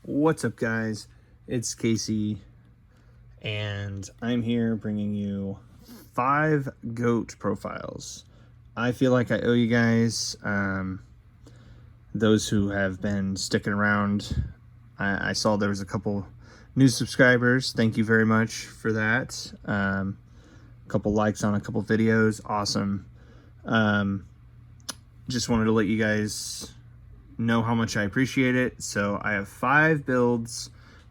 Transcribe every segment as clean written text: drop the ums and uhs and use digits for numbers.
What's up, guys? It's Casey, and I'm here bringing you 5 GOAT profiles. I feel like I owe you guys, those who have been sticking around. I saw there was a couple new subscribers. Thank you very much for that. A couple likes on a couple videos. Awesome. Just wanted to let you guys know how much I appreciate it. So I have 5 builds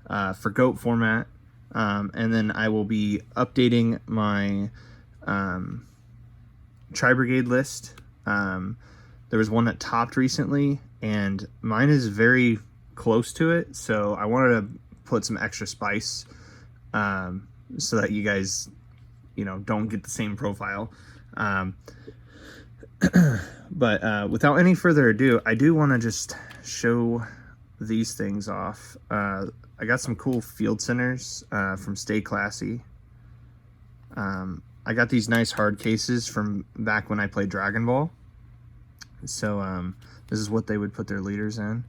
for GOAT format, and then I will be updating my Tri-Brigade list. There was one that topped recently, and mine is very close to it, so I wanted to put some extra spice so that you guys, don't get the same profile. But without any further ado, I do want to just show these things off. I got some cool field centers from Stay Classy. I got these nice hard cases from back when I played Dragon Ball. So this is what they would put their leaders in.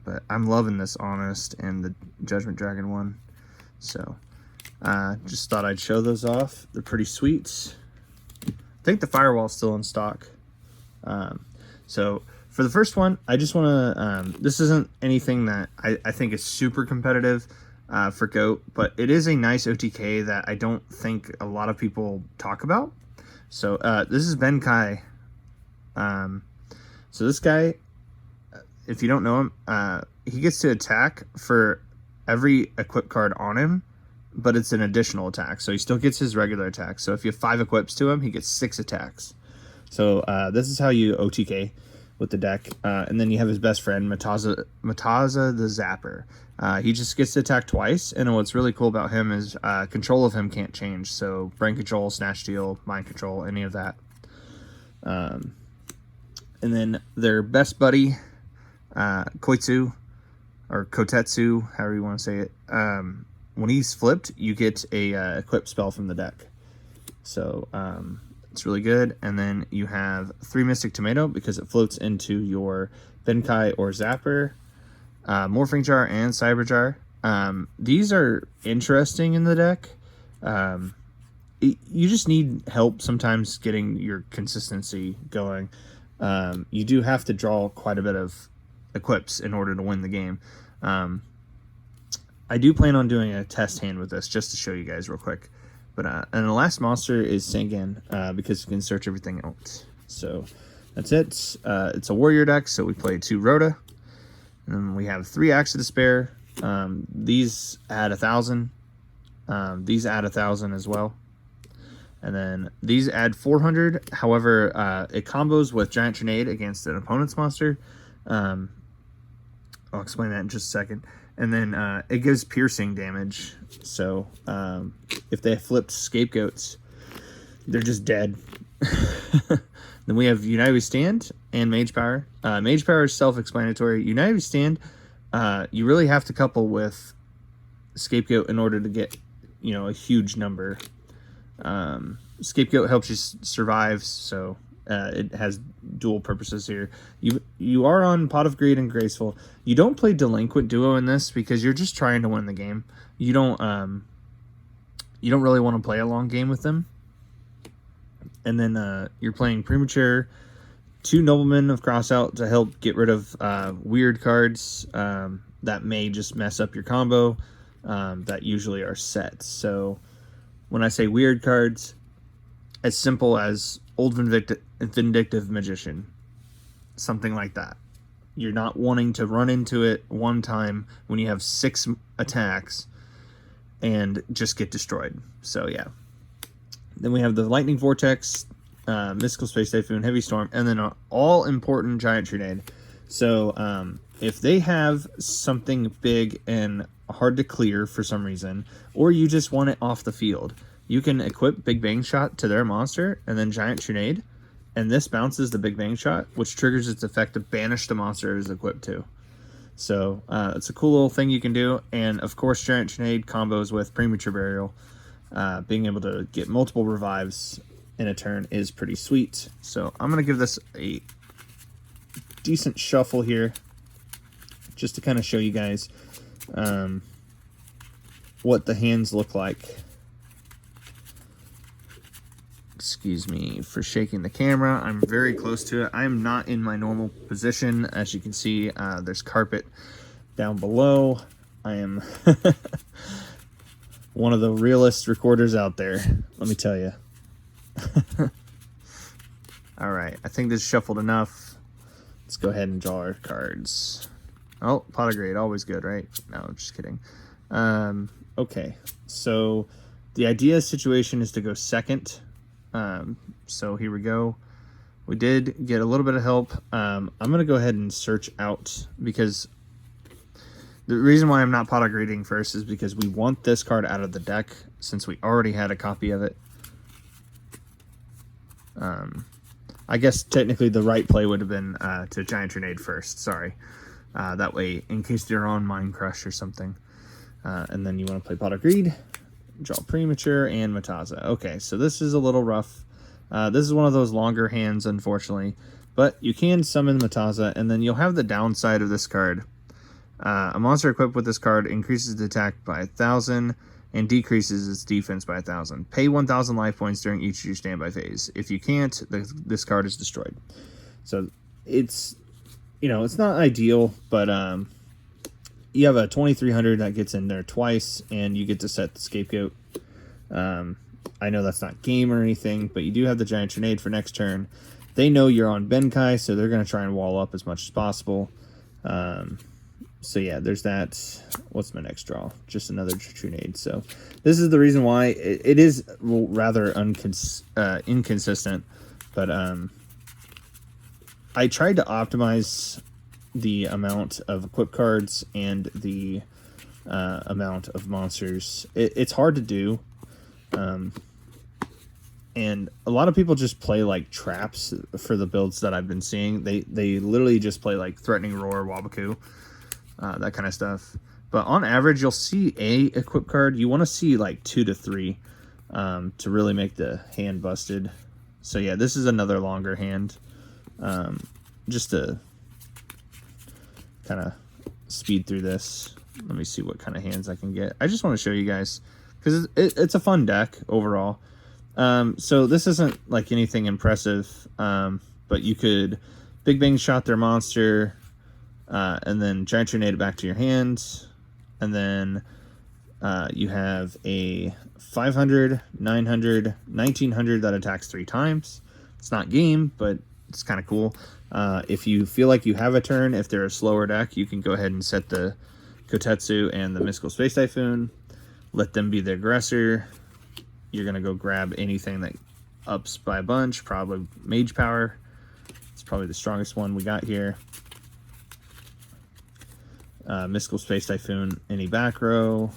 But I'm loving this Honest and the Judgment Dragon one. So just thought I'd show those off. They're pretty sweet. I think the Firewall's still in stock. So for the first one, I just want to, this isn't anything that I think is super competitive for GOAT, but it is a nice OTK that I don't think a lot of people talk about. So this is Ben Kai. So this guy, if you don't know him, he gets to attack for every equip card on him, but it's an additional attack. So he still gets his regular attack. So if you have 5 equips to him, he gets 6 attacks. So this is how you OTK with the deck. And then you have his best friend, Mataza the Zapper. He just gets to attack twice. And what's really cool about him is control of him can't change. So brain control, snatch steal, mind control, any of that. And then their best buddy, Koitsu, or Kotetsu, however you want to say it. When he's flipped, you get a equip spell from the deck. So it's really good. And then you have 3 Mystic Tomato because it floats into your Benkai or Zapper, Morphing Jar, and Cyber Jar. These are interesting in the deck. You just need help sometimes getting your consistency going. You do have to draw quite a bit of equips in order to win the game. I do plan on doing a test hand with this just to show you guys real quick. But and the last monster is Sangan because you can search everything else. So that's it. It's a warrior deck, so we play 2 Rhoda. And then we have 3 Acts of Despair. These add 1,000. These add 1,000 as well. And then these add 400. However, it combos with Giant Grenade against an opponent's monster. I'll explain that in just a second. And then it gives piercing damage. So if they flipped Scapegoats, they're just dead. Then we have United We Stand and Mage Power. Mage Power is self-explanatory. United We Stand, you really have to couple with Scapegoat in order to get, a huge number. Scapegoat helps you survive, so it has dual purposes here. You are on Pot of Greed and Graceful. You don't play Delinquent Duo in this because you're just trying to win the game. You don't really want to play a long game with them. And then you're playing Premature, 2 Noblemen of Crossout to help get rid of weird cards that may just mess up your combo that usually are set. So when I say weird cards, as simple as Old Vindictive Magician, something like that. You're not wanting to run into it one time when you have 6 attacks and just get destroyed. So yeah. Then we have the Lightning Vortex, Mystical Space Typhoon, Heavy Storm, and then an all-important Giant Grenade. So if they have something big and hard to clear for some reason, or you just want it off the field, you can equip Big Bang Shot to their monster and then Giant Grenade, and this bounces the Big Bang Shot, which triggers its effect to banish the monster it is equipped to. So it's a cool little thing you can do. And of course, Giant Grenade combos with Premature Burial. Being able to get multiple revives in a turn is pretty sweet. So I'm going to give this a decent shuffle here just to kind of show you guys what the hands look like. Excuse me for shaking the camera. I'm very close to it. I'm not in my normal position. As you can see, there's carpet down below. I am one of the realest recorders out there, let me tell you. All right, I think this is shuffled enough. Let's go ahead and draw our cards. Oh, pot of great, always good, right? No, just kidding. Okay, so the idea situation is to go second. So here we go. We did get a little bit of help. I'm going to go ahead and search out, because the reason why I'm not pot of grading first is because we want this card out of the deck since we already had a copy of it. I guess technically the right play would have been to Giant Grenade first. Sorry. That way, in case you're on Mind Crush or something. And then you want to play Pot of Greed, draw Premature, and Mataza. Okay, so this is a little rough. This is one of those longer hands, unfortunately. But you can summon Mataza, and then you'll have the downside of this card. A monster equipped with this card increases the attack by 1,000 and decreases its defense by 1,000. Pay 1,000 life points during each of your standby phase. If you can't, this card is destroyed. So it's, it's not ideal, but you have a 2,300 that gets in there twice, and you get to set the Scapegoat. I know that's not game or anything, but you do have the Giant Grenade for next turn. They know you're on Benkai, so they're going to try and wall up as much as possible. So yeah, there's that. What's my next draw? Just another Grenade. So this is the reason why it is rather inconsistent. But I tried to optimize the amount of equip cards and the amount of monsters. It's hard to do. And a lot of people just play like traps for the builds that I've been seeing. They literally just play like Threatening Roar, Wabaku, that kind of stuff. But on average, you'll see a equip card. You want to see like 2 to 3 to really make the hand busted. So yeah, this is another longer hand. Just to kind of speed through this. Let me see what kind of hands I can get. I just want to show you guys because it's a fun deck overall. So this isn't like anything impressive, but you could Big Bang Shot their monster, and then Giant Grenade it back to your hand, and then you have a 500, 900, 1900 that attacks 3 times. It's not game, but it's kind of cool. If you feel like you have a turn, if they're a slower deck, you can go ahead and set the Kotetsu and the Mystical Space Typhoon. Let them be the aggressor. You're going to go grab anything that ups by a bunch, probably Mage Power. It's probably the strongest one we got here. Mystical Space Typhoon, any back row.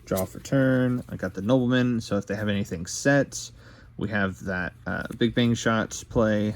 Draw for turn. I got the Nobleman, so if they have anything set, we have that Big Bang Shot play.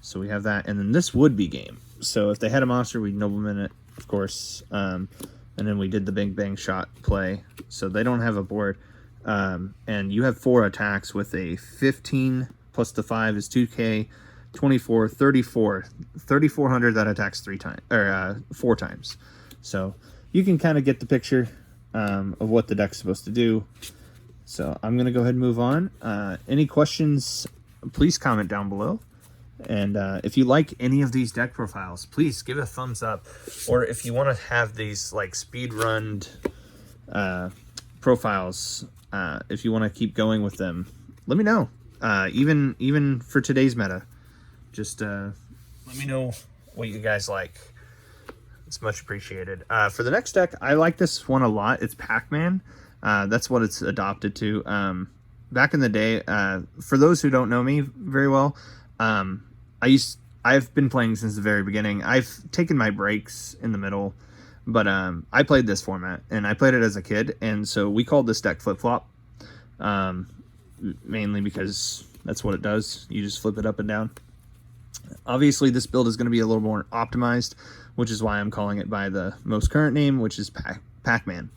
So we have that, and then this would be game. So if they had a monster, we'd Nobleman it, of course. And then we did the Big Bang Shot play. So they don't have a board. And you have 4 attacks with a 15 plus the 5 is 2k, 24, 34, 3,400 that attacks 3 times or 4 times. So you can kind of get the picture of what the deck's supposed to do. So I'm gonna go ahead and move on. Any questions? Please comment down below. And if you like any of these deck profiles, please give it a thumbs up. Or if you want to have these like speed run profiles. If you want to keep going with them, let me know. Even for today's meta, just let me know what you guys like. It's much appreciated. For the next deck, I like this one a lot. It's Pac-Man. That's what it's adopted to. Back in the day, for those who don't know me very well, I've been playing since the very beginning. I've taken my breaks in the middle. But I played this format, and I played it as a kid, and so we called this deck flip-flop, mainly because that's what it does. You just flip it up and down. Obviously, this build is going to be a little more optimized, which is why I'm calling it by the most current name, which is Pac-Man.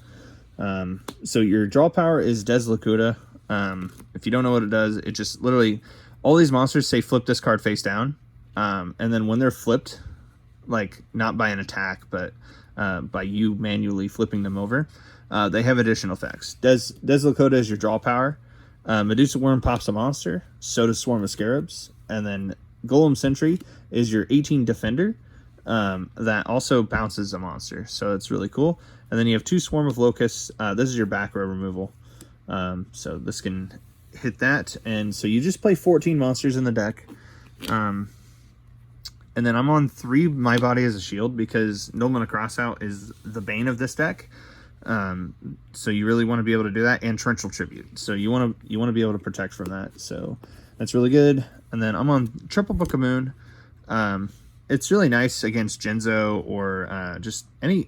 So your draw power is Des Lakuta. If you don't know what it does, it just literally, all these monsters say flip this card face down, and then when they're flipped, like not by an attack, but by you manually flipping them over. They have additional effects. Des Lakota is your draw power. Medusa Worm pops a monster. So does Swarm of Scarabs. And then Golem Sentry is your 18 defender. That also bounces a monster. So it's really cool. And then you have 2 Swarm of Locusts. This is your back row removal. So this can hit that. And so you just play 14 monsters in the deck. And then I'm on 3 My Body as a Shield because Nobleman of Crossout is the bane of this deck. So you really want to be able to do that, and Torrential Tribute. So you want to be able to protect from that. So that's really good. And then I'm on Triple Book of Moon. It's really nice against Genzo or just any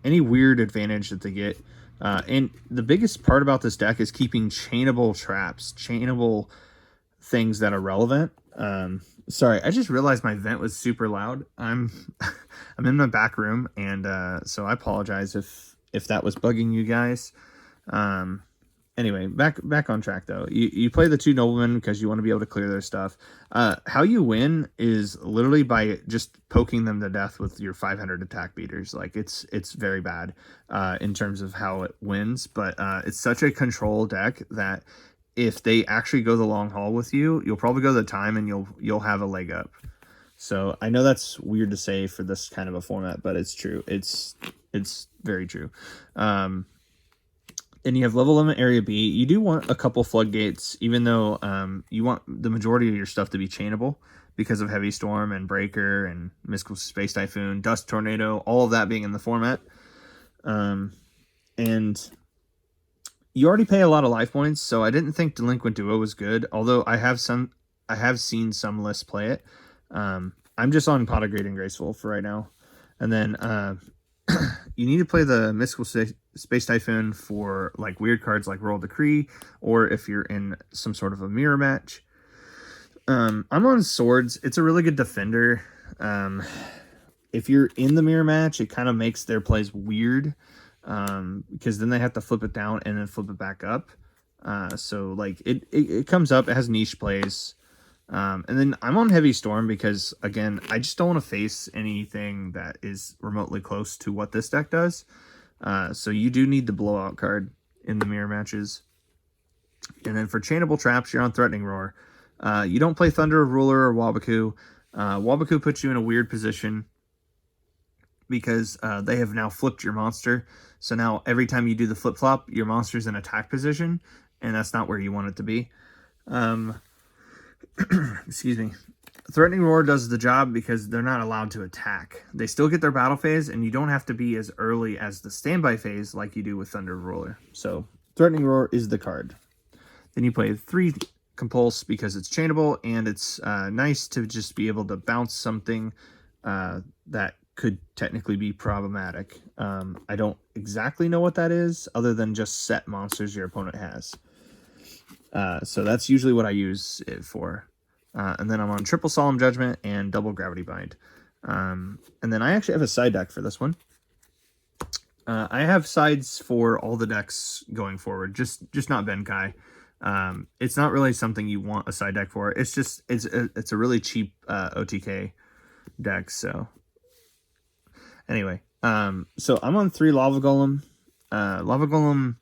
weird advantage that they get. And the biggest part about this deck is keeping chainable traps, chainable things that are relevant. Sorry, I just realized my vent was super loud. I'm in my back room, and so I apologize if that was bugging you guys. Anyway, back on track though. You play the 2 noblemen because you want to be able to clear their stuff. How you win is literally by just poking them to death with your 500 attack beaters. Like it's very bad in terms of how it wins, but it's such a control deck that if they actually go the long haul with you, you'll probably go the time and you'll have a leg up. So I know that's weird to say for this kind of a format, but it's true. It's very true. And you have level limit area B. You do want a couple floodgates, even though you want the majority of your stuff to be chainable because of Heavy Storm and Breaker and Mystical Space Typhoon, Dust Tornado, all of that being in the format. And you already pay a lot of life points, so I didn't think Delinquent Duo was good, although I have seen some lists play it. I'm just on Pot of Greed and Graceful for right now. And then you need to play the Mystical Space Typhoon for like weird cards like Royal Decree, or if you're in some sort of a mirror match. I'm on Swords. It's a really good defender. If you're in the mirror match, it kind of makes their plays weird. Because then they have to flip it down and then flip it back up. So like it comes up, it has niche plays. And then I'm on Heavy Storm because again, I just don't want to face anything that is remotely close to what this deck does. So you do need the blowout card in the mirror matches. And then for chainable traps, you're on Threatening Roar. You don't play Thunder of Ruler or Wabaku. Wabaku puts you in a weird position because they have now flipped your monster. So now every time you do the flip-flop, your monster's in attack position, and that's not where you want it to be. Excuse me. Threatening Roar does the job because they're not allowed to attack. They still get their battle phase, and you don't have to be as early as the standby phase like you do with Thunder Ruler. So Threatening Roar is the card. Then you play 3 Compulse because it's chainable, and it's nice to just be able to bounce something that could technically be problematic. I don't exactly know what that is, other than just set monsters your opponent has. So that's usually what I use it for. And then I'm on Triple Solemn Judgment and Double Gravity Bind. And then I actually have a side deck for this one. I have sides for all the decks going forward, just not Benkai. It's not really something you want a side deck for. It's just it's a really cheap OTK deck. So anyway, so I'm on 3 Lava Golem. Lava Golem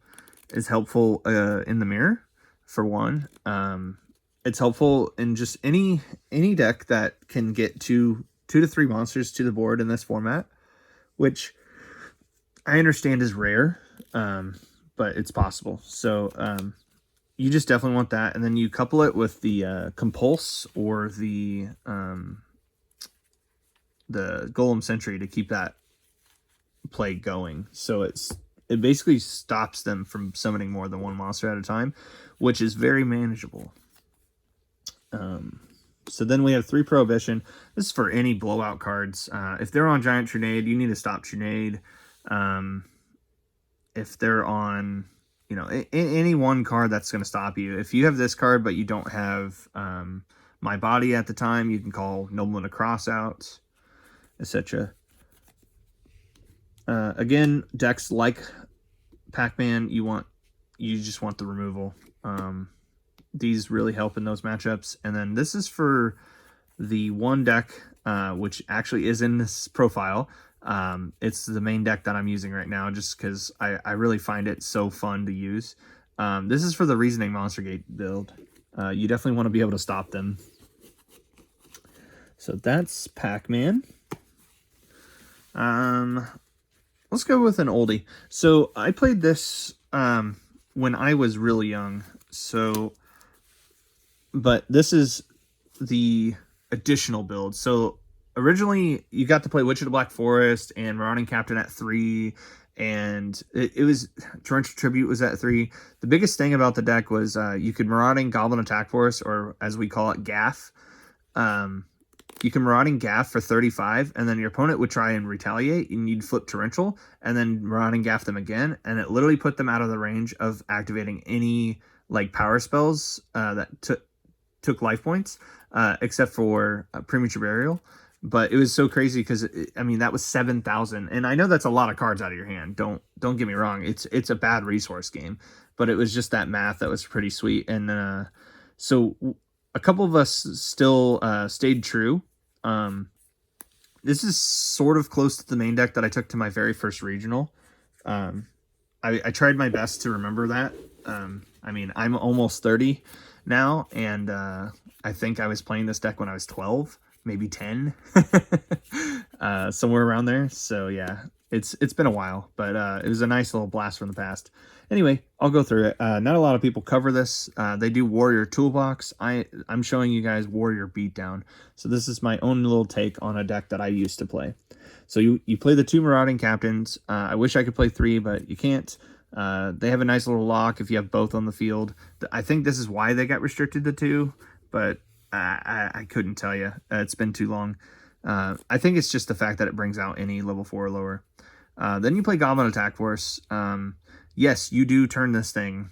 is helpful in the mirror for one. It's helpful in just any deck that can get 2 to 3 monsters to the board in this format, which I understand is rare, but it's possible. So you just definitely want that, and then you couple it with the Compulse or the Golem Sentry to keep that play going. So it basically stops them from summoning more than 1 monster at a time, which is very manageable. So then we have 3 Prohibition. This is for any blowout cards. If they're on Giant Trunade, you need to stop Trunade. If they're on, any one card that's going to stop you. If you have this card, but you don't have My Body at the time, you can call Nobleman of Crossout, etc. Again, decks like Pac-Man, you just want the removal. These really help in those matchups. And then this is for the one deck, which actually is in this profile, It's the main deck that I'm using right now just because I really find it so fun to use. This is for the Reasoning Monster Gate build. You definitely want to be able to stop them. So that's Pac-Man. Let's go with an oldie. So I played this when I was really young. But this is the additional build. So originally you got to play Witch of the Black Forest and Marauding Captain at 3, and it was Torrential Tribute was at 3. The biggest thing about the deck was you could Marauding Goblin Attack Force, or as we call it, Gaff. You can Marauding Gaff for 35, and then your opponent would try and retaliate, and you'd flip Torrential, and then Marauding Gaff them again, and it literally put them out of the range of activating any like power spells that took life points, except for Premature Burial. But it was so crazy because I mean that was 7,000, and I know that's a lot of cards out of your hand. Don't get me wrong. It's a bad resource game, but it was just that math that was pretty sweet. And so a couple of us still stayed true. This is sort of close to the main deck that I took to my very first regional. I tried my best to remember that. I mean, I'm almost 30 now, and I think I was playing this deck when I was 12, maybe 10, somewhere around there. So yeah, it's been a while, but it was a nice little blast from the past. Anyway, I'll go through it. Not a lot of people cover this. They do Warrior Toolbox. I'm showing you guys Warrior Beatdown. So this is my own little take on a deck that I used to play. So you play the 2 Marauding Captains. I wish I could play 3, but you can't. They have a nice little lock if you have both on the field. I think this is why they got restricted to 2, but I couldn't tell you. It's been too long. I think it's just the fact that it brings out any level 4 or lower. Then you play Goblin Attack Force. Yes, you do turn this thing.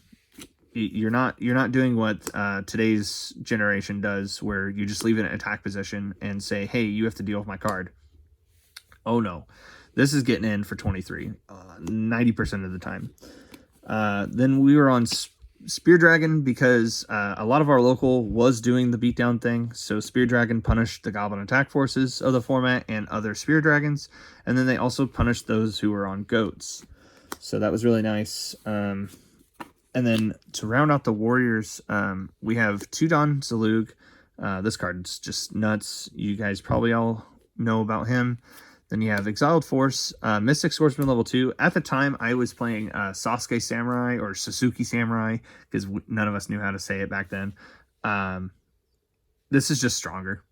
You're not doing what today's generation does, where you just leave it in attack position and say, hey, you have to deal with my card. Oh no. This is getting in for 23, 90% of the time. Then we were on Spear Dragon because a lot of our local was doing the beatdown thing. So Spear Dragon punished the Goblin Attack Forces of the format and other Spear Dragons. And then they also punished those who were on goats. So that was really nice. And then to round out the Warriors, we have Tudon Zalug. This card's just nuts. You guys probably all know about him. Then you have Exiled Force, Mystic Swordsman level 2. At the time, I was playing Sasuke Samurai or Sasuke Samurai because none of us knew how to say it back then. This is just stronger.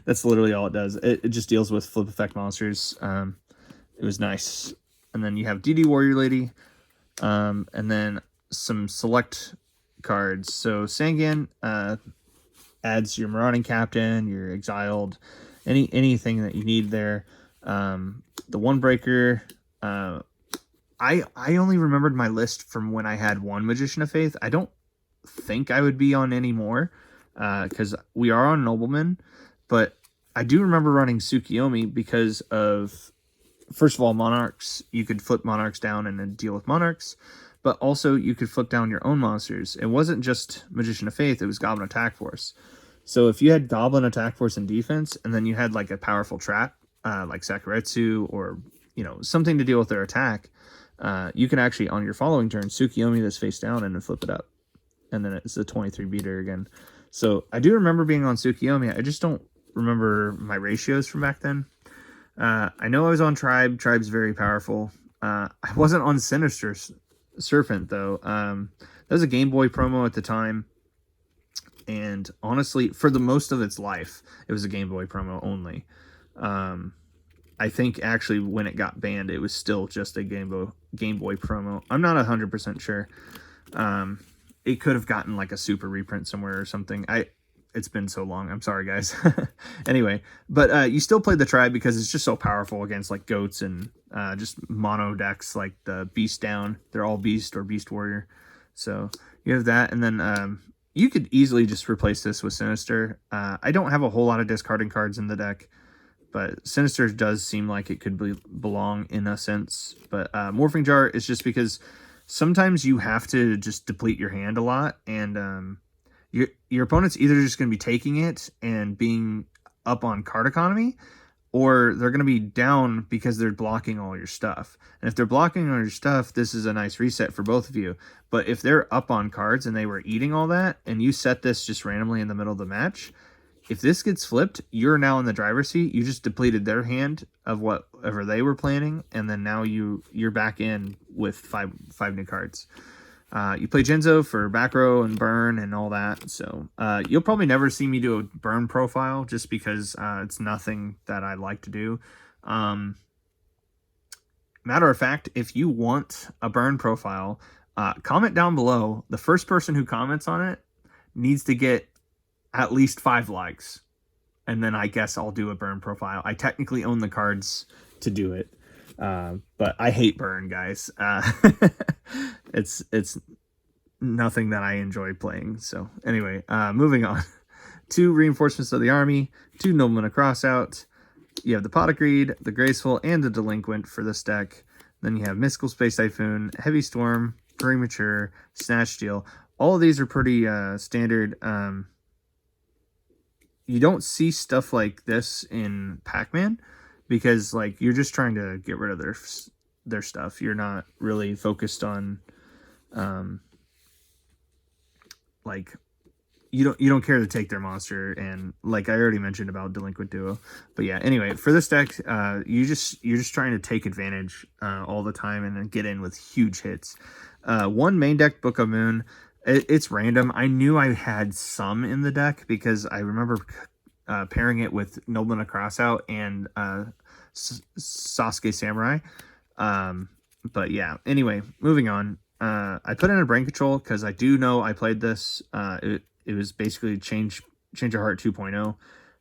That's literally all it does. It just deals with flip effect monsters. It was nice. And then you have DD Warrior Lady, and then some select cards. So Sangan adds your Marauding Captain, your Exiled, anything that you need there. The One Breaker. I only remembered my list from when I had 1 Magician of Faith. I don't think I would be on any more because we are on Nobleman, but I do remember running Tsukiyomi because of, first of all, Monarchs. You could flip Monarchs down and then deal with Monarchs, but also you could flip down your own monsters. It wasn't just Magician of Faith, it was Goblin Attack Force. So if you had Goblin Attack Force and defense, and then you had like a powerful trap, like Sakuretsu, or something to deal with their attack, you can actually on your following turn Tsukiyomi this face down and then flip it up, and then it's a 23 beater again. So I do remember being on Tsukiyomi. I just don't remember my ratios from back then. I know I was on Tribe. Tribe's very powerful. I wasn't on Sinister Serpent though. That was a Game Boy promo at the time. And honestly, for the most of its life, it was a Game Boy promo only. I think actually when it got banned, it was still just a Game Boy promo. I'm not 100% sure. It could have gotten like a super reprint somewhere or something. It's been so long. I'm sorry, guys. Anyway, but you still play the Tribe because it's just so powerful against like goats and just mono decks like the Beast Down. They're all Beast or Beast Warrior. So you have that, and then you could easily just replace this with Sinister. I don't have a whole lot of discarding cards in the deck, but Sinister does seem like it could belong in a sense. But Morphing Jar is just because sometimes you have to just deplete your hand a lot, and your opponent's either just going to be taking it and being up on card economy, or they're going to be down because they're blocking all your stuff. And if they're blocking all your stuff, this is a nice reset for both of you. But if they're up on cards and they were eating all that, and you set this just randomly in the middle of the match, if this gets flipped, you're now in the driver's seat. You just depleted their hand of whatever they were planning, and then now you're back in with five new cards. You play Genzo for back row and burn and all that, so you'll probably never see me do a burn profile just because it's nothing that I like to do. Matter of fact, if you want a burn profile, comment down below. The first person who comments on it needs to get at least 5 likes, and then I guess I'll do a burn profile. I technically own the cards to do it, but I hate burn, guys. It's nothing that I enjoy playing. So anyway, moving on. 2 reinforcements of the army, 2 noblemen of crossout. You have the Pot of Greed, the Graceful, and the Delinquent for this deck. Then you have Mystical Space Typhoon, Heavy Storm, Premature, Snatch Steal. All of these are pretty standard. You don't see stuff like this in Pac-Man because like you're just trying to get rid of their stuff. You're not really focused on like you don't care to take their monster, and like I already mentioned about Delinquent Duo. But yeah, anyway, for this deck, you're just trying to take advantage all the time and then get in with huge hits. 1 main deck, Book of Moon. It's random. I knew I had some in the deck because I remember pairing it with Nobleman of Crossout and Sasuke Samurai. But yeah, anyway, moving on. I put in a Brain Control because I do know I played this. It was basically Change of Heart 2.0.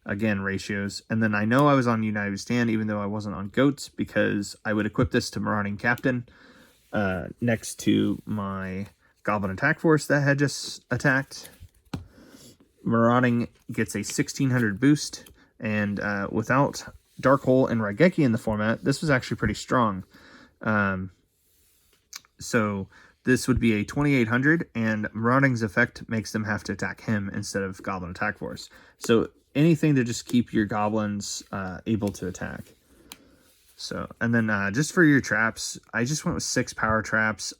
Again, ratios. And then I know I was on United Stand even though I wasn't on Goats because I would equip this to Marauding Captain next to my Goblin Attack Force that had just attacked. Marauding gets a 1600 boost, and without Dark Hole and Raigeki in the format, this was actually pretty strong. So this would be a 2800, and Marauding's effect makes them have to attack him instead of Goblin Attack Force. So anything to just keep your goblins able to attack. So, and then just for your traps, I just went with 6 power traps.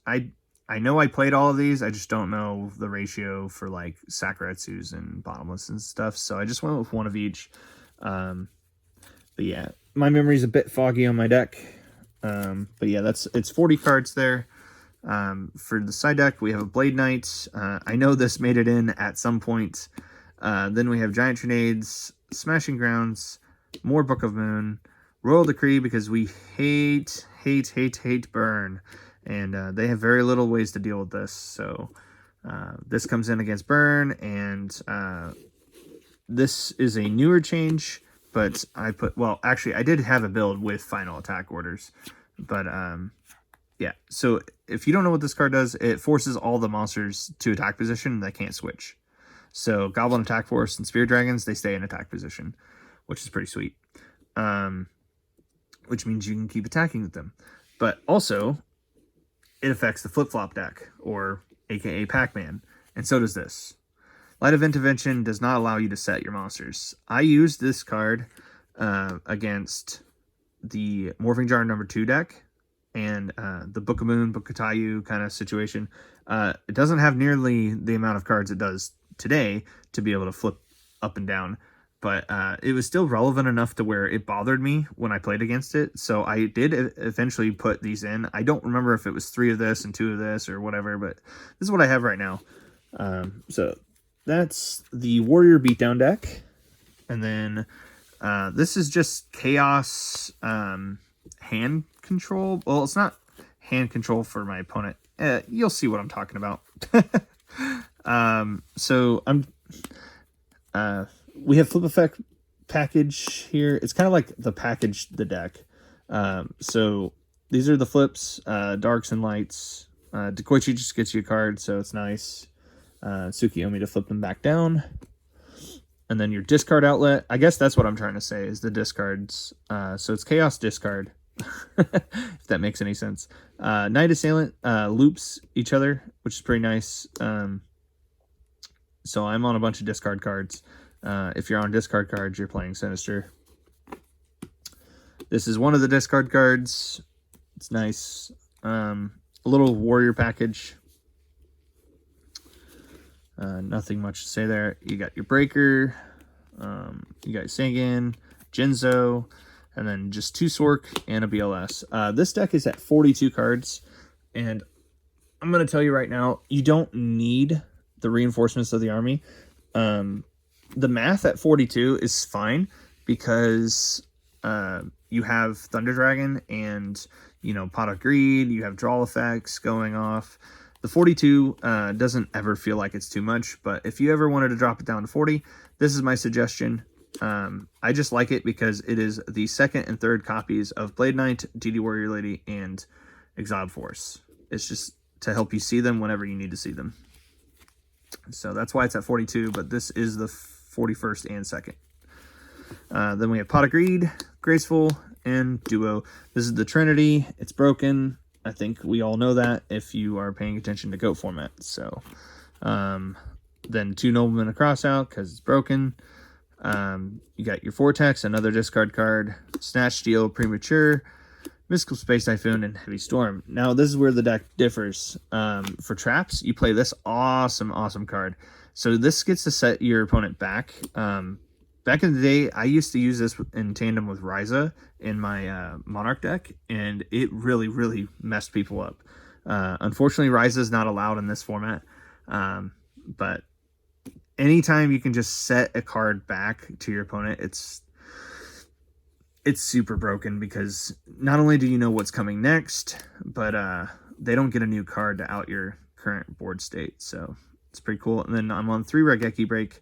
I know I played all of these, I just don't know the ratio for like Sakuretsus and Bottomless and stuff, so I just went with 1 of each. But yeah, my memory's a bit foggy on my deck. But yeah, it's 40 cards there. For the side deck, we have a Blade Knight. I know this made it in at some point. Then we have Giant Grenades, Smashing Grounds, more Book of Moon, Royal Decree, because we hate burn. And they have very little ways to deal with this. So this comes in against burn, and this is a newer change, but well, actually, I did have a build with final attack orders. But yeah, so if you don't know what this card does, it forces all the monsters to attack position that can't switch. So Goblin Attack Force and Spear Dragons, they stay in attack position, which is pretty sweet. Which means you can keep attacking with them. But also, it affects the flip-flop deck, or aka Pac-Man, and so does this. Light of Intervention does not allow you to set your monsters. I used this card against the Morphing Jar number 2 deck, and the Book of Moon, Book of Taiyu kind of situation. It doesn't have nearly the amount of cards it does today to be able to flip up and down, but it was still relevant enough to where it bothered me when I played against it. So I did eventually put these in. I don't remember if it was 3 of this and 2 of this or whatever, but this is what I have right now. So that's the Warrior Beatdown deck. And then this is just Chaos hand control. Well, it's not hand control for my opponent. You'll see what I'm talking about. So we have Flip Effect package here. It's kind of like the deck. So these are the flips, darks and lights. Dekoichi just gets you a card, so it's nice. Tsukiyomi to flip them back down. And then your discard outlet. I guess that's what I'm trying to say, is the discards. So it's Chaos discard, if that makes any sense. Night Assailant loops each other, which is pretty nice. So I'm on a bunch of discard cards. If you're on discard cards, you're playing Sinister. This is one of the discard cards. It's nice. A little warrior package. Nothing much to say there. You got your Breaker. You got Sangan, Jinzo, and then just 2 Sork and a BLS. This deck is at 42 cards, and I'm going to tell you right now, you don't need the Reinforcements of the Army. The math at 42 is fine because you have Thunder Dragon and, Pot of Greed, you have draw effects going off. The 42 doesn't ever feel like it's too much, but if you ever wanted to drop it down to 40, this is my suggestion. I just like it because it is the second and third copies of Blade Knight, DD Warrior Lady, and Exiled Force. It's just to help you see them whenever you need to see them. So that's why it's at 42, but this is the 41st and 2nd. Then we have Pot of Greed, Graceful, and Duo. This is the Trinity. It's broken. I think we all know that if you are paying attention to GOAT format. So then 2 Noblemen across out because it's broken. You got your Vortex, another discard card, Snatch Steal, Premature, Mystical Space Typhoon, and Heavy Storm. Now, this is where the deck differs. For traps, you play this awesome card. So this gets to set your opponent back. Back in the day, I used to use this in tandem with Ryza in my Monarch deck, and it really messed people up. Unfortunately, Ryza is not allowed in this format, but anytime you can just set a card back to your opponent, it's super broken because not only do you know what's coming next, but they don't get a new card to out your current board state. So it's pretty cool. And then I'm on 3 Raigeki Break.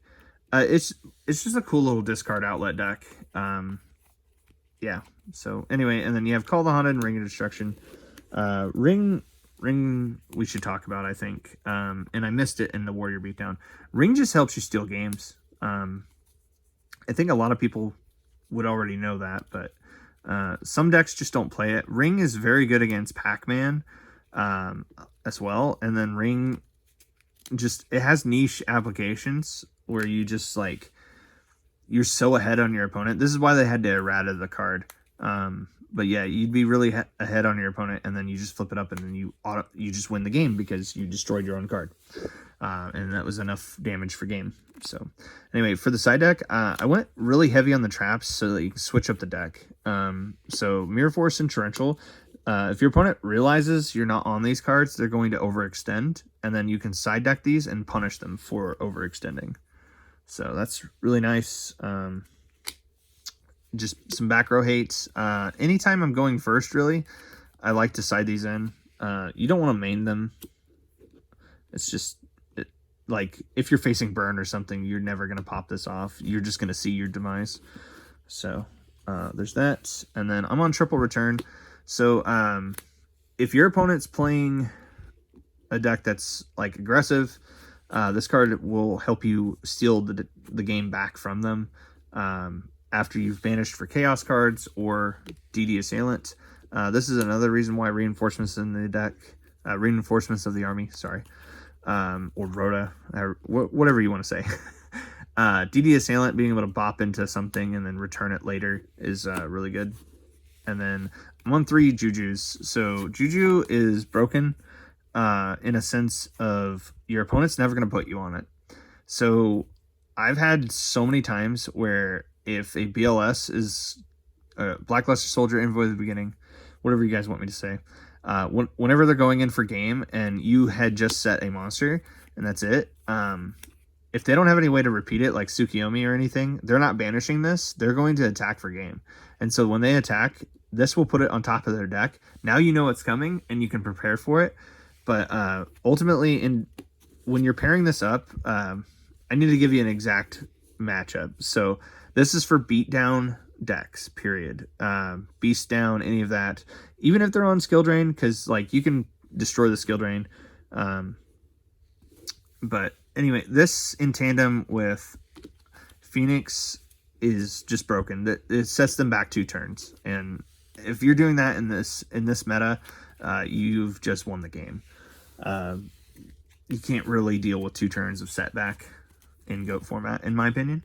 It's just a cool little discard outlet deck. Yeah. So anyway, and then you have Call the Haunted and Ring of Destruction. Ring we should talk about, I think. And I missed it in the Warrior Beatdown. Ring just helps you steal games. I think a lot of people would already know that, but some decks just don't play it. Ring is very good against Pac-Man as well. And then Ring it has niche applications where you just you're so ahead on your opponent. This is why they had to errata the card. But yeah, you'd be really ahead on your opponent, and then you just flip it up, and then you just win the game because you destroyed your own card. And that was enough damage for game. So anyway, for the side deck, I went really heavy on the traps so that you can switch up the deck. So Mirror Force and Torrential. If your opponent realizes you're not on these cards, they're going to overextend, and then you can side deck these and punish them for overextending. So that's really nice. Just some back row hates. Anytime I'm going first, really, I like to side these in. You don't want to main them. It's just if you're facing burn or something, you're never going to pop this off. You're just going to see your demise. So there's that. And then I'm on Triple Return. So if your opponent's playing a deck that's aggressive, this card will help you steal the game back from them after you've banished for Chaos cards or DD Assailant. This is another reason why Reinforcements in the deck, Reinforcements of the Army, sorry, or Rhoda, whatever you want to say. DD Assailant, being able to bop into something and then return it later is really good. And then I'm on 3 Jujus. So Juju is broken in a sense of your opponent's never going to put you on it. So I've had so many times where if a BLS is Blackluster Soldier, Envoy of the Beginning, whatever you guys want me to say, whenever they're going in for game and you had just set a monster and that's it, if they don't have any way to repeat it like Tsukiyomi or anything, they're not banishing this. They're going to attack for game. And so when they attack, this will put it on top of their deck. Now you know it's coming and you can prepare for it. But ultimately, when you're pairing this up, I need to give you an exact matchup. So this is for beatdown decks, period. Beast down, any of that. Even if they're on skill drain, because you can destroy the skill drain. But anyway, this in tandem with Phoenix is just broken. It sets them back 2 turns. And if you're doing that in this meta, you've just won the game. You can't really deal with 2 turns of setback in GOAT format, in my opinion.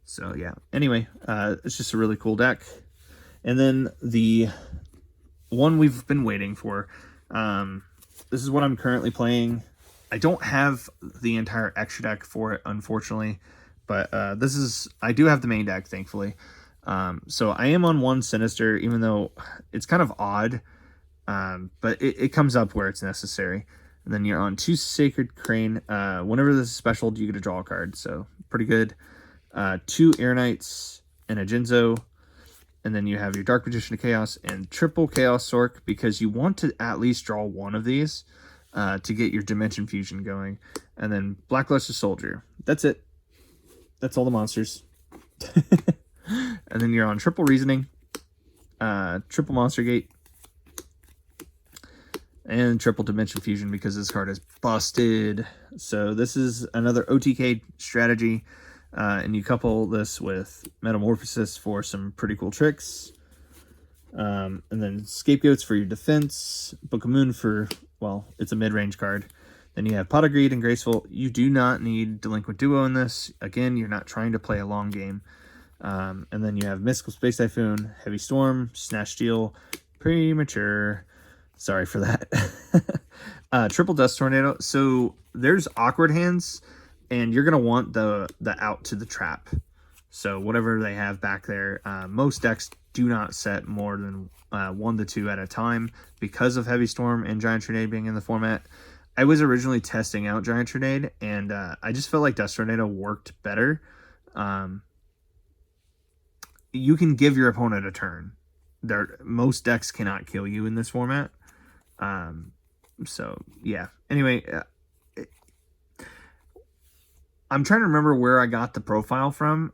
So yeah. Anyway, it's just a really cool deck. And then the one we've been waiting for. This is what I'm currently playing. I don't have the entire extra deck for it, unfortunately, but I do have the main deck, thankfully. So I am on one Sinister, even though it's kind of odd, but it comes up where it's necessary. And then you're on 2 Sacred Crane. Whenever this is special, you get to draw a card, so pretty good. 2 Air Knights and a Jinzo. And then you have your Dark Magician of Chaos and triple Chaos Sork, because you want to at least draw one of these to get your Dimension Fusion going. And then Blackluster Soldier. That's it. That's all the monsters. And then you're on triple Reasoning, triple Monster Gate, and triple Dimension Fusion, because this card is busted. So this is another OTK strategy. And you couple this with Metamorphosis for some pretty cool tricks. And then Scapegoats for your defense. Book of Moon for, well, it's a mid-range card. Then you have Pot of Greed and Graceful. You do not need Delinquent Duo in this. Again, you're not trying to play a long game. And then you have Mystical Space Typhoon, Heavy Storm, Snatch Steel, Premature. Sorry for that. Triple Dust Tornado. So there's Awkward Hands, and you're going to want the out to the trap. So whatever they have back there, most decks do not set more than 1 to 2 at a time because of Heavy Storm and Giant Tornado being in the format. I was originally testing out Giant Tornado, and I just felt like Dust Tornado worked better. You can give your opponent a turn. Most decks cannot kill you in this format. So, yeah. Anyway, I'm trying to remember where I got the profile from.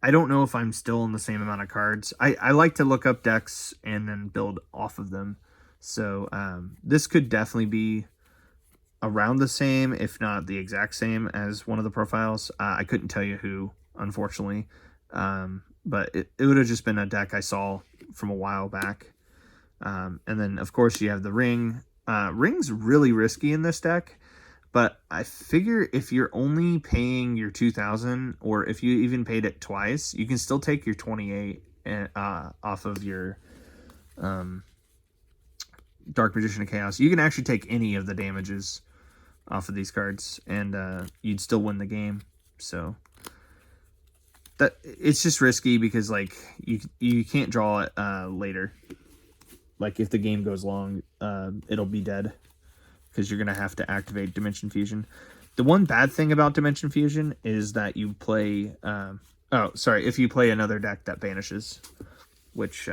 I don't know if I'm still in the same amount of cards. I like to look up decks and then build off of them. So this could definitely be around the same, if not the exact same as one of the profiles. I couldn't tell you who, unfortunately. But it would have just been a deck I saw from a while back. And then, of course, you have the Ring. Ring's really risky in this deck. But I figure if you're only paying your 2,000, or if you even paid it twice, you can still take your 28 off of your Dark Magician of Chaos. You can actually take any of the damages off of these cards, and you'd still win the game. So that it's just risky because like you can't draw it later. Like if the game goes long, it'll be dead, because you're going to have to activate Dimension Fusion. The one bad thing about Dimension Fusion is that you play... if you play another deck that banishes, which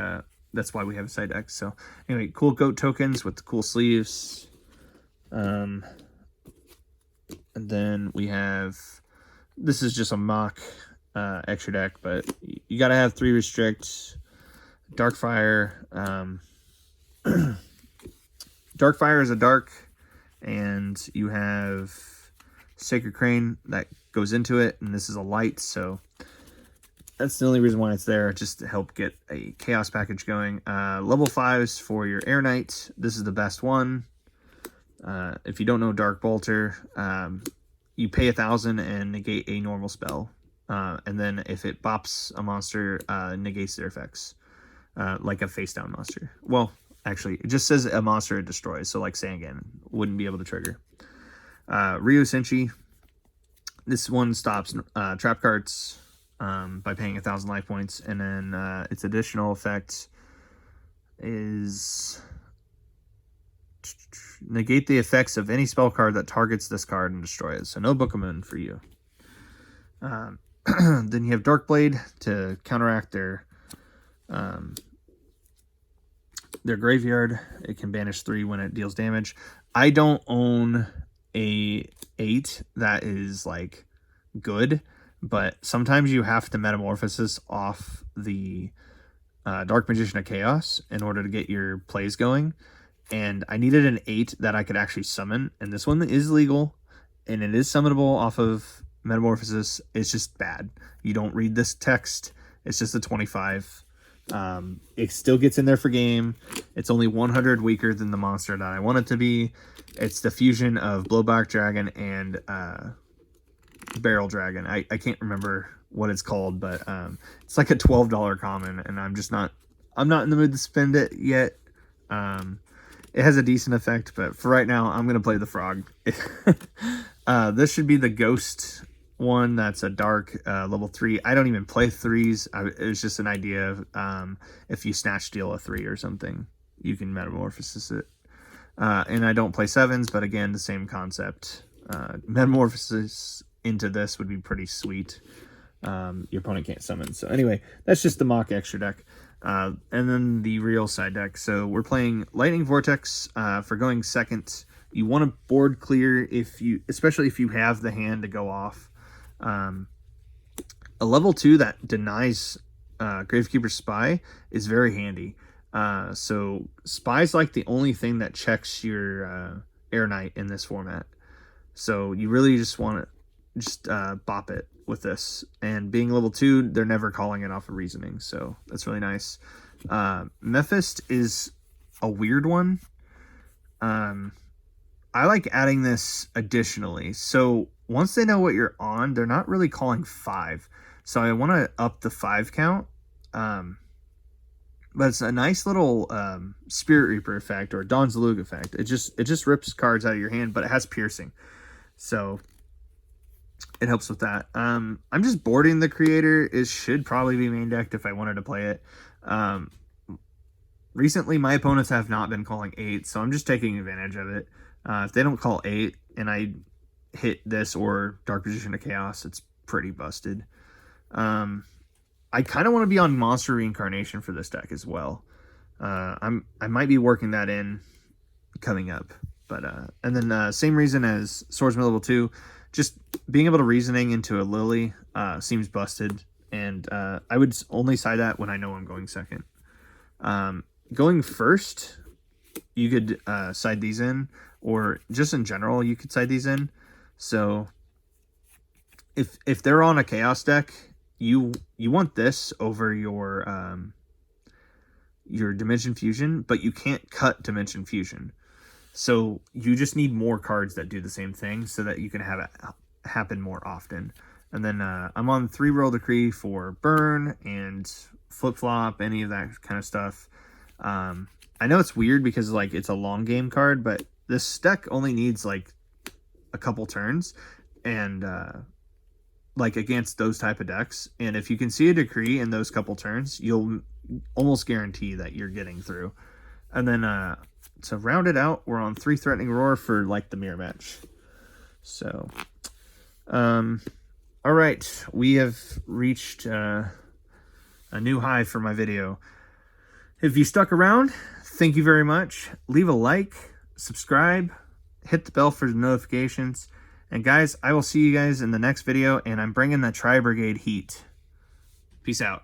that's why we have a side deck. So anyway, cool goat tokens with the cool sleeves. And then we have... This is just a mock extra deck, but you got to have 3 restrict. Darkfire. Darkfire is a dark... and you have Sacred Crane that goes into it, and this is a light, so that's the only reason why it's there, just to help get a chaos package going. Level 5s for your Air Knight. This is the best one. If you don't know Dark Bolter, you pay 1,000 and negate a normal spell, and then if it bops a monster, negates their effects, like a face down monster. Well, actually, it just says a monster it destroys, so like Sangan wouldn't be able to trigger. Ryu Senshi. This one stops trap cards by paying 1,000 life points, and then its additional effect is negate the effects of any spell card that targets this card and destroy it. So no Book of Moon for you. Then you have Darkblade to counteract their graveyard. It can banish 3 when it deals damage. I don't own a 8 that is like good, but sometimes you have to Metamorphosis off the Dark Magician of Chaos in order to get your plays going, and I needed an 8 that I could actually summon, and this one is legal and it is summonable off of Metamorphosis. It's just bad. You don't read this text. It's just a 25. It still gets in there for game. It's only 100 weaker than the monster that I want it to be. It's the fusion of Blowback Dragon and Barrel Dragon. I can't remember what it's called, but it's like a $12 common, and I'm just not I'm not in the mood to spend it yet. It has a decent effect, but for right now, I'm going to play the frog. This should be the ghost one. That's a dark level 3. I don't even play 3s. It was just an idea of if you snatch steal a 3 or something, you can metamorphosis it. And I don't play 7s, but again, the same concept. Metamorphosis into this would be pretty sweet. Your opponent can't summon. So anyway, that's just the mock extra deck. And then the real side deck. So we're playing Lightning Vortex for going second. You want to board clear especially if you have the hand to go off. A level 2 that denies Gravekeeper Spy is very handy. So Spy's like the only thing that checks your Air Knight in this format. So you really just want to bop it with this. And being level 2, they're never calling it off of reasoning. So that's really nice. Mephist is a weird one. I like adding this additionally. So once they know what you're on, they're not really calling 5. So I want to up the 5 count. But it's a nice little Spirit Reaper effect or Dawn Zalug effect. It just rips cards out of your hand, but it has piercing. So it helps with that. I'm just boarding the Creator. It should probably be main decked if I wanted to play it. Recently, my opponents have not been calling 8, so I'm just taking advantage of it. If they don't call 8 and I hit this or Dark Magician of Chaos, it's pretty busted. I kind of want to be on Monster Reincarnation for this deck as well. I might be working that in coming up. But and then same reason as Swordsman level 2, just being able to reasoning into a Lily seems busted. And I would only side that when I know I'm going second. Going first, you could side these in, or just in general, you could side these in. So if they're on a Chaos deck, you want this over your Dimension Fusion, but you can't cut Dimension Fusion. So you just need more cards that do the same thing so that you can have it happen more often. And then I'm on 3 Royal Decree for burn and flip-flop, any of that kind of stuff. I know it's weird because like it's a long game card, but this deck only needs like a couple turns and like against those type of decks. And if you can see a decree in those couple turns, you'll almost guarantee that you're getting through. And then to round it out, we're on 3 Threatening Roar for like the mirror match. So all right, we have reached a new high for my video. If you stuck around, thank you very much. Leave a like, subscribe, hit the bell for the notifications. And guys, I will see you guys in the next video, and I'm bringing the Tri-Brigade heat. Peace out.